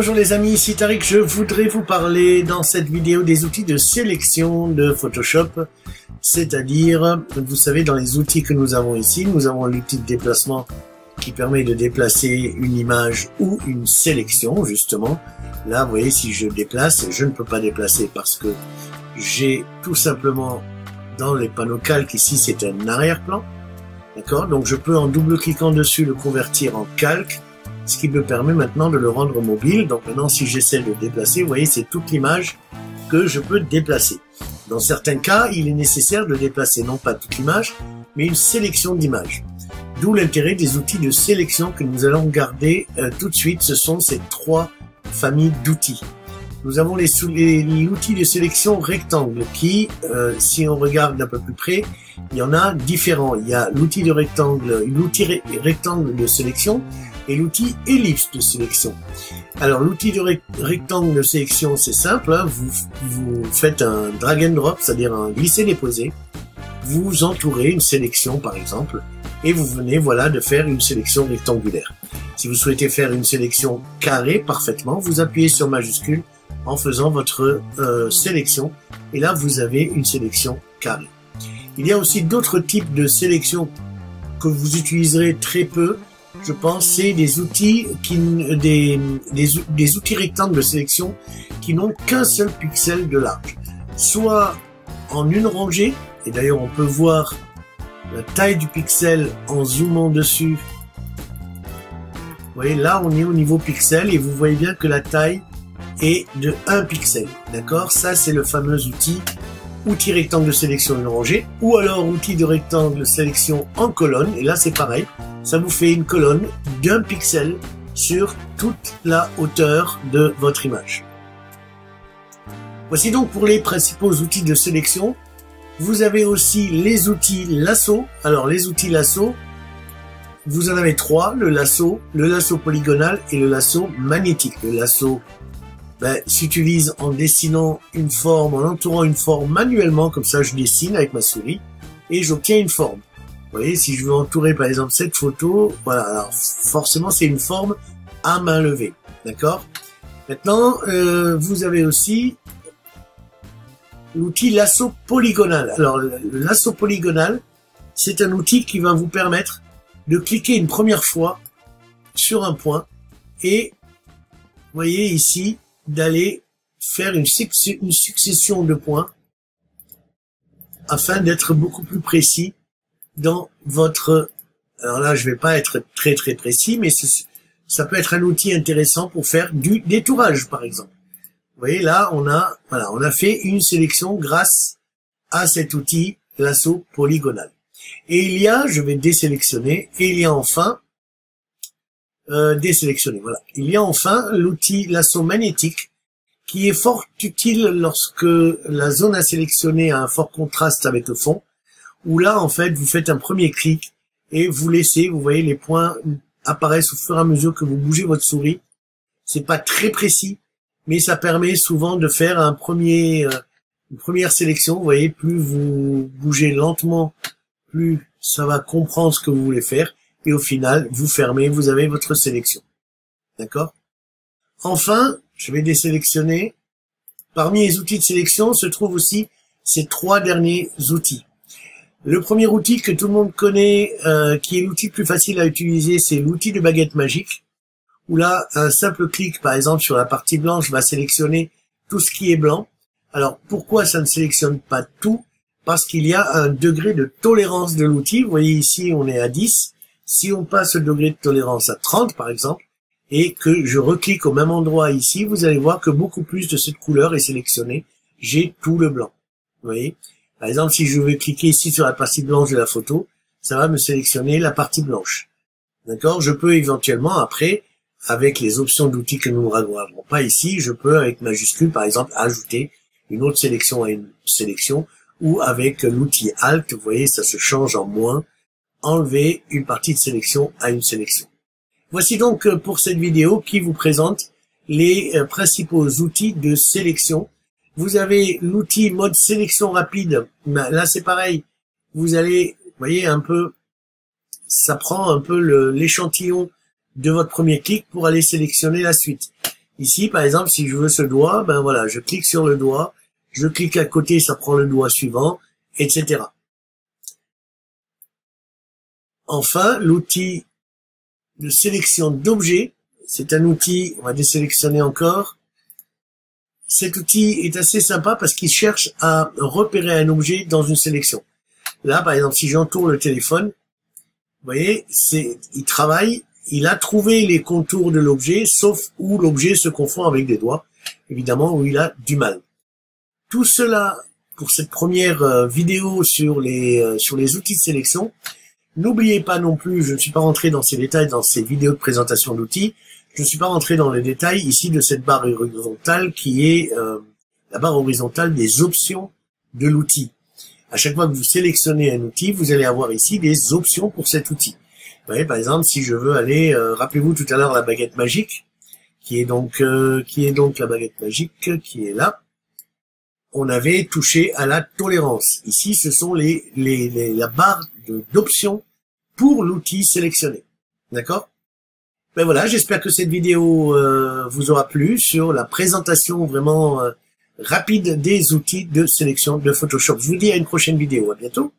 Bonjour les amis, ici Tariq, je voudrais vous parler dans cette vidéo des outils de sélection de Photoshop, c'est-à-dire, vous savez, dans les outils que nous avons ici, nous avons l'outil de déplacement qui permet de déplacer une image ou une sélection, justement. Là, vous voyez, si je déplace, je ne peux pas déplacer parce que j'ai tout simplement dans les panneaux calques, ici c'est un arrière-plan, d'accord? Donc je peux en double-cliquant dessus le convertir en calque, ce qui me permet maintenant de le rendre mobile. Donc maintenant, si j'essaie de le déplacer, vous voyez, c'est toute l'image que je peux déplacer. Dans certains cas, il est nécessaire de déplacer non pas toute l'image, mais une sélection d'images. D'où l'intérêt des outils de sélection que nous allons garder tout de suite. Ce sont ces trois familles d'outils. Nous avons l'outil de sélection rectangle qui, si on regarde d'un peu plus près, il y en a différents. Il y a l'outil de rectangle, rectangle de sélection et l'outil ellipse de sélection. Alors l'outil de rectangle de sélection, c'est simple, hein, vous faites un drag and drop, c'est-à-dire un glisser-déposer, vous entourez une sélection par exemple, et vous venez voilà de faire une sélection rectangulaire. Si vous souhaitez faire une sélection carrée parfaitement, vous appuyez sur majuscule en faisant votre sélection, et là vous avez une sélection carrée. Il y a aussi d'autres types de sélection que vous utiliserez très peu, je pense, c'est des outils des outils rectangles de sélection qui n'ont qu'un seul pixel de large, soit en une rangée, et d'ailleurs on peut voir la taille du pixel en zoomant dessus. Vous voyez, là on est au niveau pixel et vous voyez bien que la taille est de 1 pixel, d'accord? Ça c'est le fameux outil rectangle de sélection une rangée, ou alors outil de rectangle de sélection en colonne, et là c'est pareil, ça vous fait une colonne d'1 pixel sur toute la hauteur de votre image. Voici donc pour les principaux outils de sélection. Vous avez aussi les outils lasso. Alors les outils lasso, vous en avez trois, le lasso polygonal et le lasso magnétique. Le lasso s'utilise en dessinant une forme, en entourant une forme manuellement, comme ça je dessine avec ma souris et j'obtiens une forme. Vous voyez, si je veux entourer par exemple cette photo, voilà, alors forcément c'est une forme à main levée, d'accord? Maintenant, vous avez aussi l'outil lasso polygonal. Alors le lasso polygonal, c'est un outil qui va vous permettre de cliquer une première fois sur un point et, vous voyez ici, d'aller faire une succession de points afin d'être beaucoup plus précis dans votre... Alors là, je vais pas être très précis, mais ça peut être un outil intéressant pour faire du détourage, par exemple. Vous voyez, là, on a fait une sélection grâce à cet outil lasso polygonal. Et il y a, je vais désélectionner, et il y a enfin désélectionner. Voilà. Il y a enfin l'outil lasso magnétique qui est fort utile lorsque la zone à sélectionner a un fort contraste avec le fond, où là, en fait, vous faites un premier clic et vous laissez, vous voyez, les points apparaissent au fur et à mesure que vous bougez votre souris. C'est pas très précis, mais ça permet souvent de faire une première sélection. Vous voyez, plus vous bougez lentement, plus ça va comprendre ce que vous voulez faire. Et au final, vous fermez, vous avez votre sélection. D'accord? Enfin, je vais désélectionner. Parmi les outils de sélection se trouvent aussi ces trois derniers outils. Le premier outil que tout le monde connaît, qui est l'outil le plus facile à utiliser, c'est l'outil de baguette magique, où là, un simple clic, par exemple, sur la partie blanche, va sélectionner tout ce qui est blanc. Alors, pourquoi ça ne sélectionne pas tout? Parce qu'il y a un degré de tolérance de l'outil. Vous voyez ici, on est à 10. Si on passe le degré de tolérance à 30, par exemple, et que je reclique au même endroit ici, vous allez voir que beaucoup plus de cette couleur est sélectionnée. J'ai tout le blanc. Vous voyez? Par exemple, si je vais cliquer ici sur la partie blanche de la photo, ça va me sélectionner la partie blanche. D'accord? Je peux éventuellement, après, avec les options d'outils que nous ne regardons pas ici, je peux, avec majuscule, par exemple, ajouter une autre sélection à une sélection, ou avec l'outil Alt, vous voyez, ça se change en moins, enlever une partie de sélection à une sélection. Voici donc pour cette vidéo qui vous présente les principaux outils de sélection. Vous avez l'outil mode sélection rapide. Là, c'est pareil. Vous allez, vous voyez, un peu, ça prend un peu l'échantillon de votre premier clic pour aller sélectionner la suite. Ici, par exemple, si je veux ce doigt, ben voilà, je clique sur le doigt, je clique à côté, ça prend le doigt suivant, etc. Enfin, l'outil de sélection d'objets, c'est un outil, on va désélectionner encore. Cet outil est assez sympa parce qu'il cherche à repérer un objet dans une sélection. Là, par exemple, si j'entoure le téléphone, vous voyez, il travaille, il a trouvé les contours de l'objet, sauf où l'objet se confond avec des doigts, évidemment, où il a du mal. Tout cela pour cette première vidéo sur les outils de sélection. N'oubliez pas non plus, je ne suis pas rentré dans ces détails dans ces vidéos de présentation d'outils, je ne suis pas rentré dans les détails ici de cette barre horizontale qui est la barre horizontale des options de l'outil. À chaque fois que vous sélectionnez un outil, vous allez avoir ici des options pour cet outil. Vous voyez, par exemple, si je veux aller, rappelez-vous tout à l'heure la baguette magique, qui est donc la baguette magique qui est là. On avait touché à la tolérance. Ici, ce sont la barre d'options pour l'outil sélectionné. D'accord? Ben voilà, j'espère que cette vidéo vous aura plu sur la présentation vraiment rapide des outils de sélection de Photoshop. Je vous dis à une prochaine vidéo. À bientôt.